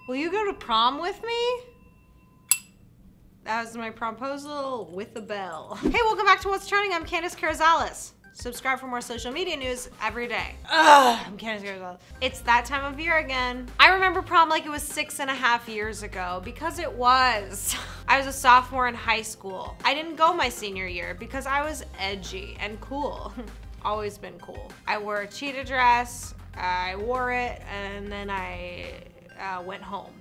Will you go to prom with me? That was my promposal with a bell. Hey, welcome back to What's Trending. I'm Candace Carrizales. Subscribe for more social media news every day. I'm Candace Carrizales. It's that time of year again. I remember prom like it was 6.5 years ago because it was. I was a sophomore in high school. I didn't go my senior year because I was edgy and cool. Always been cool. I wore a cheetah dress, I wore it, and then I went home.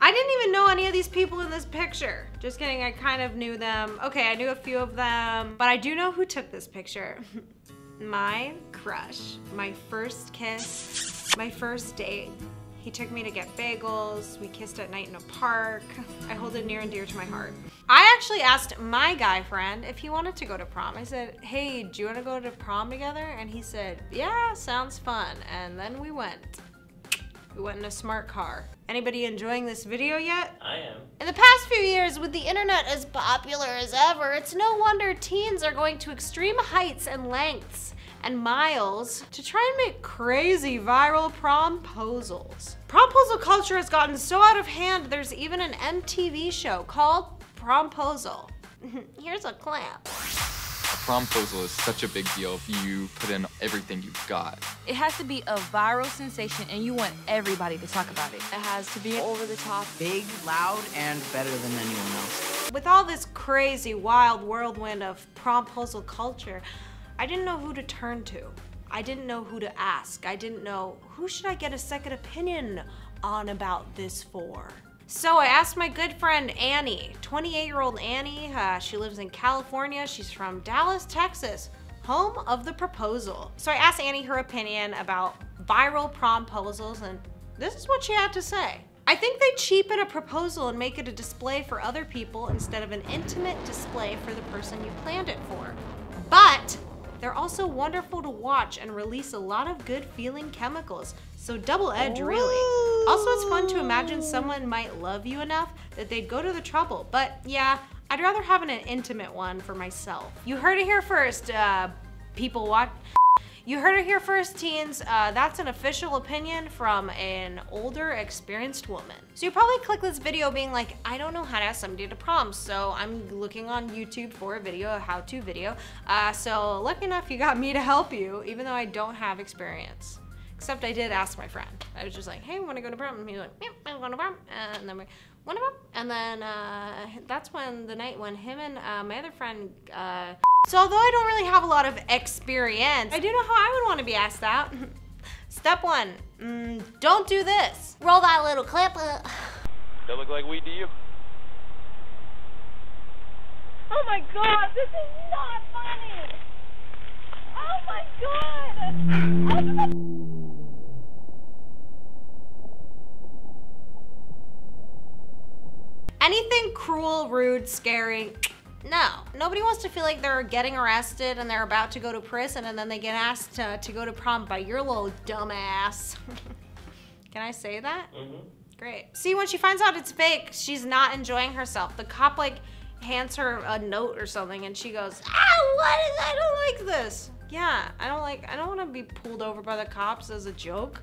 I didn't even know any of these people in this picture. Just kidding, I kind of knew them. Okay, I knew a few of them, but I do know who took this picture. My crush, my first kiss, my first date. He took me to get bagels. We kissed at night in a park. I hold it near and dear to my heart. I actually asked my guy friend if he wanted to go to prom. I said, hey, do you want to go to prom together? And he said, yeah, sounds fun. And then we went. We went in a smart car. Anybody enjoying this video yet? I am. In the past few years, with the internet as popular as ever, it's no wonder teens are going to extreme heights and lengths and miles to try and make crazy viral promposals. Promposal culture has gotten so out of hand, there's even an MTV show called Promposal. Here's a clip. A promposal is such a big deal if you put in everything you've got. It has to be a viral sensation and you want everybody to talk about it. It has to be over the top. Big, loud, and better than anyone else. With all this crazy, wild whirlwind of promposal culture, I didn't know who to turn to. I didn't know who to ask. I didn't know who should I get a second opinion on about this for. So I asked my good friend Annie, 28-year-old Annie. She lives in California. She's from Dallas, Texas, home of the proposal. So I asked Annie her opinion about viral promposals, and this is what she had to say. I think they cheapen a proposal and make it a display for other people instead of an intimate display for the person you planned it for. But they're also wonderful to watch and release a lot of good feeling chemicals. So double edge, really. Also, it's fun to imagine someone might love you enough that they'd go to the trouble. But yeah, I'd rather have an intimate one for myself. You heard it here first, people watch. You heard it here first, teens. That's an official opinion from an older, experienced woman. So you probably click this video being like, I don't know how to ask somebody to prom, so I'm looking on YouTube for a video, a how-to video. So lucky enough you got me to help you, even though I don't have experience. Except I did ask my friend. I was just like, hey, wanna go to prom? And he was like, yep, I wanna prom. And then we went to prom. And then that's when the night when him and my other friend, so although I don't really have a lot of experience, I do know how I would want to be asked out. Step 1, don't do this. Roll that little clip. That look like weed to you? Oh my god, this is not funny! Oh my god! Anything cruel, rude, scary, no. Nobody wants to feel like they're getting arrested and they're about to go to prison and then they get asked to go to prom by your little dumbass. Can I say that? Mm-hmm. Great. See, when she finds out it's fake, she's not enjoying herself. The cop like hands her a note or something and she goes, what is, I don't like this. Yeah, I don't want to be pulled over by the cops as a joke.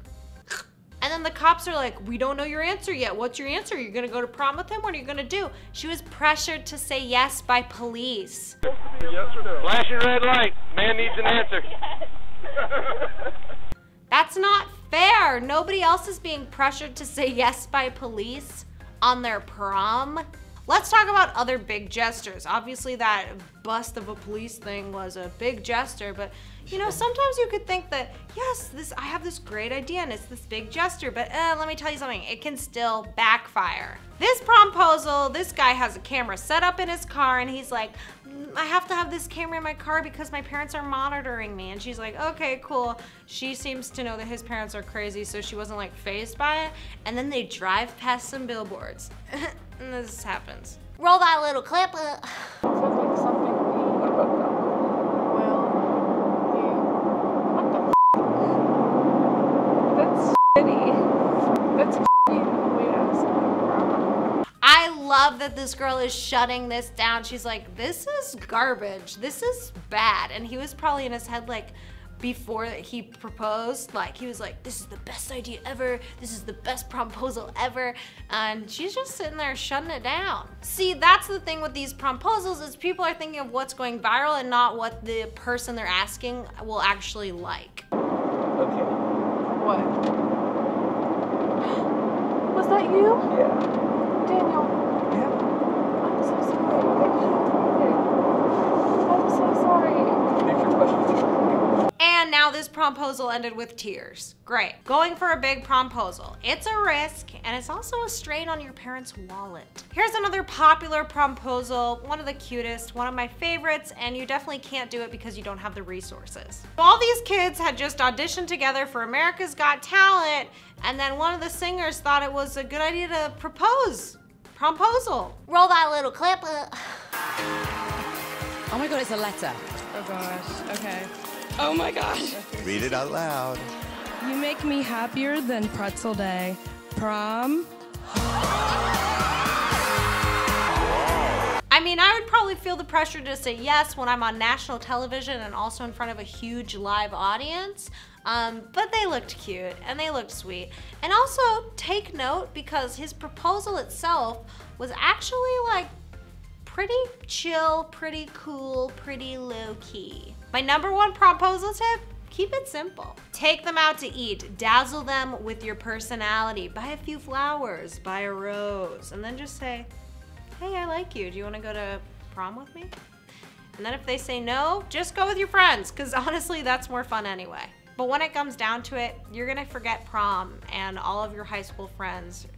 And then the cops are like, we don't know your answer yet. What's your answer? You're gonna go to prom with him? What are you gonna do? She was pressured to say yes by police. Yes or no? Flashing red light. Man needs an answer. That's not fair. Nobody else is being pressured to say yes by police on their prom. Let's talk about other big gestures. Obviously that bust of a police thing was a big gesture, but you know, sometimes you could think that, yes, I have this great idea and it's this big gesture, but let me tell you something, it can still backfire. This promposal, this guy has a camera set up in his car and he's like, I have to have this camera in my car because my parents are monitoring me. And she's like, okay, cool. She seems to know that his parents are crazy, so she wasn't like fazed by it. And then they drive past some billboards. And this happens. Roll that little clip. Sounds like something we... What about that? I love that this girl is shutting this down. She's like, this is garbage. This is bad. And he was probably in his head like, before he proposed. Like, he was like, this is the best idea ever. This is the best promposal ever. And she's just sitting there shutting it down. See, that's the thing with these promposals is people are thinking of what's going viral and not what the person they're asking will actually like. Okay. What? Was that you? Yeah. Daniel. Yeah. I'm so sorry. I'm so sorry. Make your questions. And now this promposal ended with tears. Great. Going for a big promposal. It's a risk, and it's also a strain on your parents' wallet. Here's another popular promposal, one of the cutest, one of my favorites, and you definitely can't do it because you don't have the resources. All these kids had just auditioned together for America's Got Talent, and then one of the singers thought it was a good idea to propose. Promposal. Roll that little clip. Oh my God, it's a letter. Oh gosh, okay. Oh my gosh. Read it out loud. You make me happier than pretzel day. Prom. I mean, I would probably feel the pressure to say yes when I'm on national television and also in front of a huge live audience. But they looked cute and they looked sweet. And also take note because his proposal itself was actually like pretty chill, pretty cool, pretty low key. My #1 promposal tip, keep it simple. Take them out to eat, dazzle them with your personality, buy a few flowers, buy a rose, and then just say, hey, I like you. Do you want to go to prom with me? And then if they say no, just go with your friends, because honestly, that's more fun anyway. But when it comes down to it, you're gonna forget prom and all of your high school friends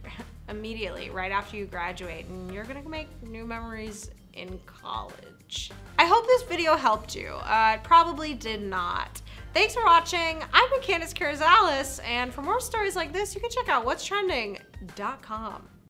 immediately, right after you graduate, and you're gonna make new memories in college. I hope this video helped you. It probably did not. Thanks for watching. I've been Candace Carrizales, and for more stories like this, you can check out whatstrending.com.